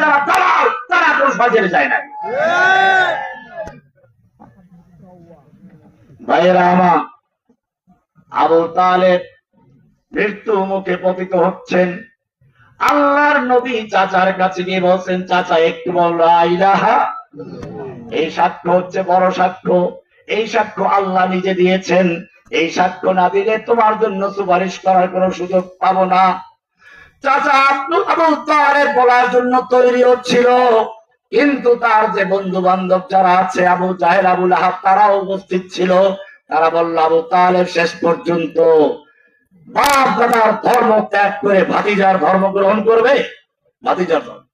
যারা দালাল তারা কোন ফাজের যায় না। ভাইয়েরা আমার, আবু তালেব মৃত্যু মুখে পতিত হচ্ছেন। আল্লাহর নবী চাচার কাছে গিয়ে বলছেন, চাচা একটু বল লা ইলাহা। এই সাক্ষ্য হচ্ছে বড় সাক্ষ্য, এই সাক্ষ্য আল্লাহ নিজে দিয়েছেন। এই সাক্ষ্য না দিলে তোমার জন্য সুপারিশ করার কোন সুযোগ পাবো না। চাচা আবু তালেব বলার জন্য তৈরি হচ্ছিল, কিন্তু তার যে বন্ধু বান্ধব যারা আছে, আবু জাহেল, আবু লাহাব, তারাও উপস্থিত ছিল। তারা বলল, আবু তালেব শেষ পর্যন্ত বাপ দাদার ধর্ম ত্যাগ করে ভাতিজার ধর্ম গ্রহণ করবে। ভাতিজার ধর্ম